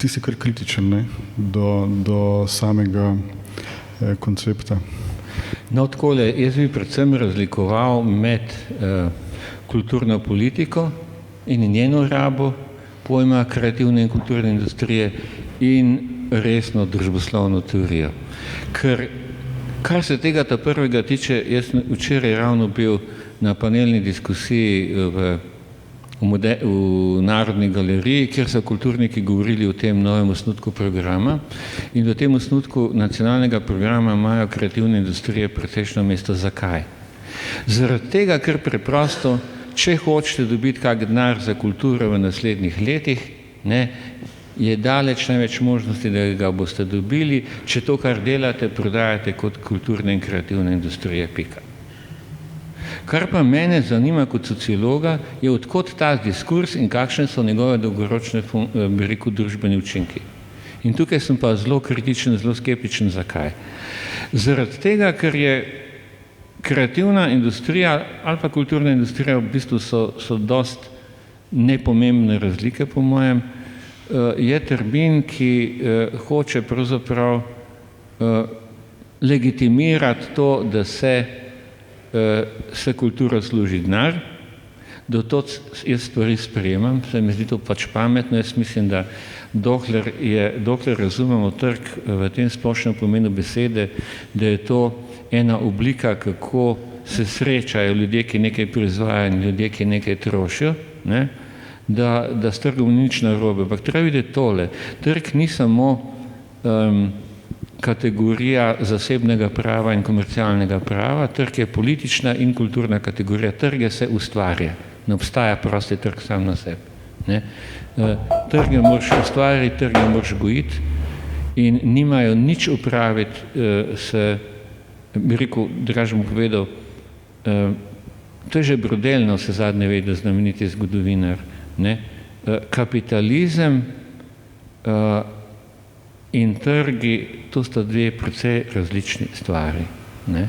Ti si kar kritičen, ne, do samega koncepta. No, takole, jaz bi predvsem razlikoval med kulturno politiko in njeno rabo pojma kreativne in kulturne industrije in resno družboslovno teorijo. Ker, kar se tega ta prvega tiče, jaz včeraj ravno bil na panelni diskusiji v Narodni galeriji, kjer so kulturniki govorili o tem novem osnutku programa in v tem osnutku nacionalnega programa imajo kreativne industrije precejšnjo mesto. Zakaj? Zaradi tega, ker preprosto, če hočete dobiti kak denar za kulturo v naslednjih letih, ne, je daleč največ možnosti, da ga boste dobili, če to, kar delate, prodajate kot kulturne in kreativne industrije, pika. Kar pa mene zanima kot sociologa, je odkot ta diskurs in kakšne so njegove dolgoročne, bi rekel, družbeni učinki. In tukaj sem pa zelo kritičen, zelo skeptičen. Zakaj? Zaradi tega, ker je kreativna industrija ali pa kulturna industrija v bistvu so dost nepomembne razlike, po mojem, je termin, ki hoče pravzaprav legitimirati to, da se kultura služi denar, do to jaz stvari sprejemam, se mi zdi to pač pametno. Jaz mislim, da dokler razumemo trg v tem splošnem pomenu besede, da je to ena oblika, kako se srečajo ljudje, ki nekaj proizvajajo in ljudje, ki nekaj trošijo, ne, da s trgom ni nič narobe. Ampak treba videti tole. Trg ni samo kategorija zasebnega prava in komercialnega prava, trg je politična in kulturna kategorija. Trge se ustvarja. Ne obstaja prosti trg sam na sebi. Ne. Trge moraš ustvariti, trge moraš gojiti in nimajo nič upraviti bi rekel, drugače bom povedal, to je že Brodelno se zadnje vedel, znameniti zgodovinar. Ne. Kapitalizem in trgi, to sta dve precej različni stvari. Ne.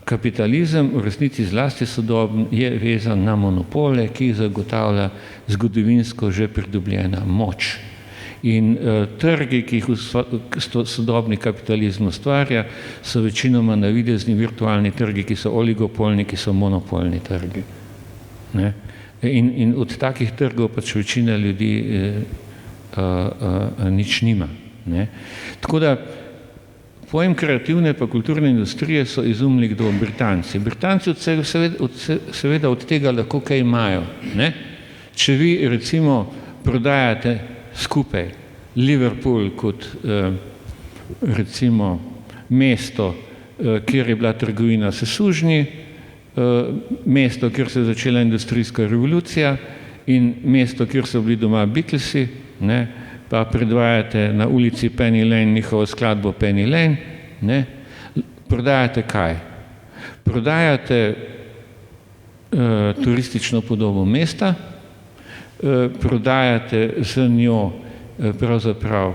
Kapitalizem v resnici zlasti sodoben je vezan na monopole, ki zagotavlja zgodovinsko že pridobljena moč. In trgi, ki jih sodobni kapitalizem ustvarja, so večinoma navidezni virtualni trgi, ki so oligopolni, ki so monopolni trgi. Ne. In od takih trgov pač večina ljudi nič nima. Ne. Tako da pojem kreativne pa kulturne industrije so izumili kdo? Britanci. Britanci seveda od tega lahko kaj imajo. Ne. Če vi recimo prodajate skupaj Liverpool kot recimo mesto, kjer je bila trgovina sesužnji, mesto, kjer se je začela industrijska revolucija in mesto, kjer so bili doma Beatlesi, ne, pa predvajate na ulici Penny Lane njihovo skladbo Penny Lane, ne, prodajate kaj? Prodajate turistično podobo mesta, prodajate z njo pravzaprav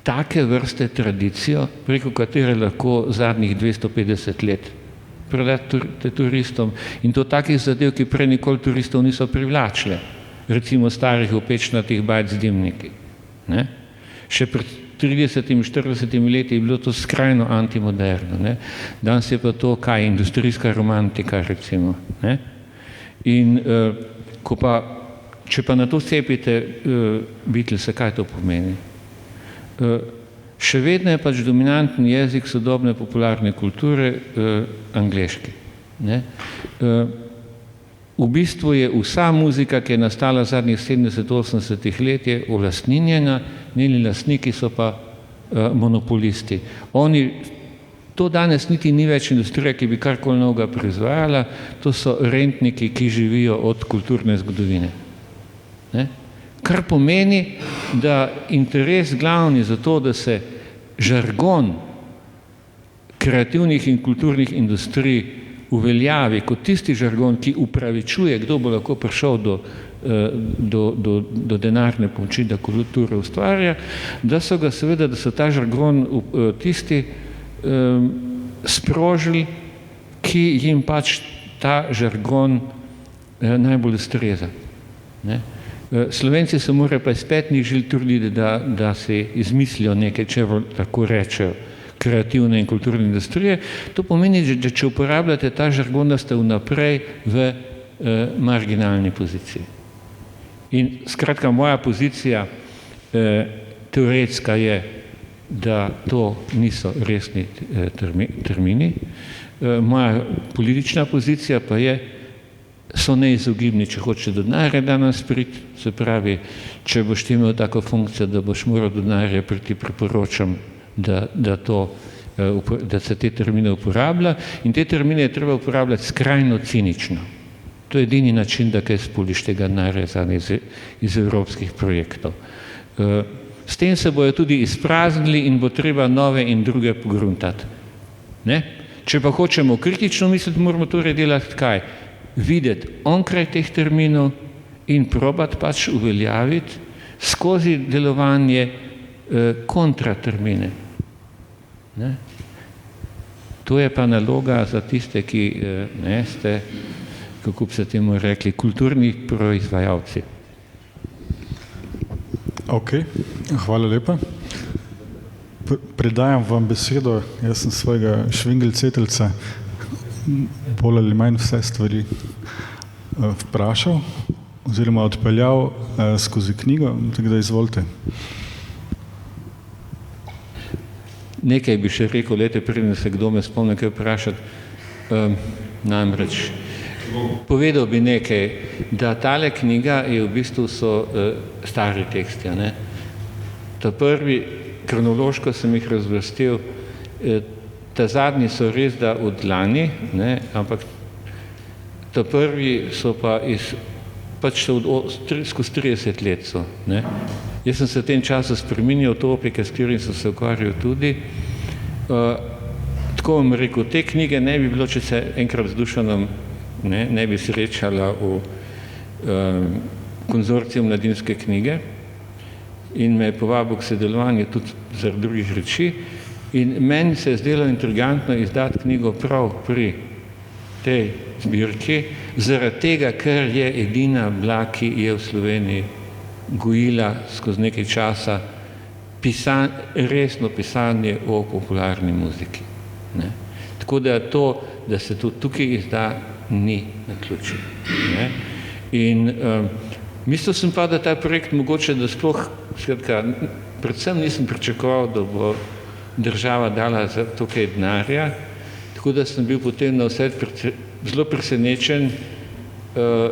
take vrste tradicijo, preko katere lahko zadnjih 250 let prodati turistom, in to takih zadev, ki prej nikoli turistov niso privlačile, recimo starih opečnatih bajt z dimniki. Ne? Še pred 30-40 leti je bilo to skrajno antimoderno. Ne? Danes je pa to, kaj, industrijska romantika, recimo. Ne? In če pa na to cepite Beatlese, kaj to pomeni? Še vedno je pač dominantni jezik sodobne popularne kulture angleški. Ne? V bistvu je vsa muzika, ki je nastala zadnjih 70-80 let, je olastninjena, njeni lastniki so pa monopolisti. To danes niti ni več industrija, ki bi karkoli novega proizvajala, to so rentniki, ki živijo od kulturne zgodovine. Ne? Kar pomeni, da interes glavni za to, da se žargon kreativnih in kulturnih industrij uveljavi kot tisti žargon, ki upravičuje, kdo bo lahko prišel do denarne pomoči, da kulturo ustvarja, da so ta žargon tisti sprožili, ki jim pač ta žargon najbolj ustreza. Ne? Slovenci se morajo pa iz petnih žil truditi, da si izmislijo nekaj, če lahko rečejo, kreativne in kulturne industrije. To pomeni, da če uporabljate ta žargon, da ste vnaprej v marginalni poziciji. In skratka, moja pozicija teoretska je, da to niso resni termini. Moja politična pozicija pa je, so neizogibni, če hoče do denarja danes priti, se pravi, če boš ti imel tako funkcijo, da boš moral do denarja priti, priporočam, da se te termine uporablja, in te termine je treba uporabljati skrajno cinično. To je edini način, da kaj spuliš tega denarja iz evropskih projektov. S tem se bojo tudi izpraznili in bo treba nove in druge pogruntati. Ne? Če pa hočemo kritično misliti, moramo torej delati kaj? Videti onkraj teh terminov in probati pač uveljaviti skozi delovanje kontratermine. Ne? To je pa naloga za tiste, ki ste, kako bi se temu rekli, kulturni proizvajalci. Ok, hvala lepa. Predajam vam besedo, jaz sem svojega švingelcetelca bolj ali manj vse stvari vprašal oziroma odpeljal skozi knjigo, tako da izvolite. Nekaj bi še rekel, preden se kdo me spomne kaj vprašati, namreč povedal bi nekaj, da tale knjiga je v bistvu so stari teksti. Ne? Ta prvi, kronološko sem jih razvrstil, ta zadnji so res da od lani, ne? Ampak ta prvi so pa pač skozi 30 let so. Ne? Jaz sem se v tem času spreminjal topike, s katerim sem se ukvarjal tudi. Tako bom rekel, te knjige ne bi bilo, če se enkrat z Dušanom ne bi srečala v konzorciju Mladinske knjige in me je povabil k sodelovanju tudi zaradi drugih reči. In meni se je zdelo intrigantno izdati knjigo prav pri tej zbirki, zaradi tega, ker je edina bila, ki je v Sloveniji gojila skozi nekaj časa resno pisanje o popularni muziki. Ne? Tako da to, da se to tukaj izda, ni naključje. Ne? In mislil sem pa, da ta projekt mogoče, da sploh, predvsem nisem pričakoval, da bo država dala za to kaj denarja, tako da sem bil potem na vse zelo presenečen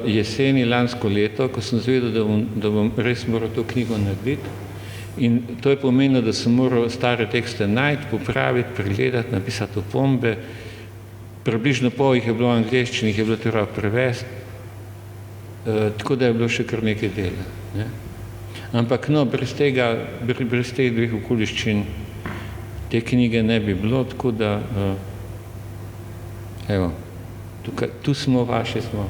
jeseni lansko leto, ko sem zvedel, da bom res moral to knjigo narediti. In to je pomenilo, da sem moral stare tekste najti, popraviti, pregledati, napisati opombe. Približno pol jih je bilo v angleščini, jih je bilo treba prevesti, tako da je bilo še kar nekaj dela. Ne? Ampak no, brez teh dveh okoliščin te knjige ne bi bilo, tako da evo, tu smo, vaši smo.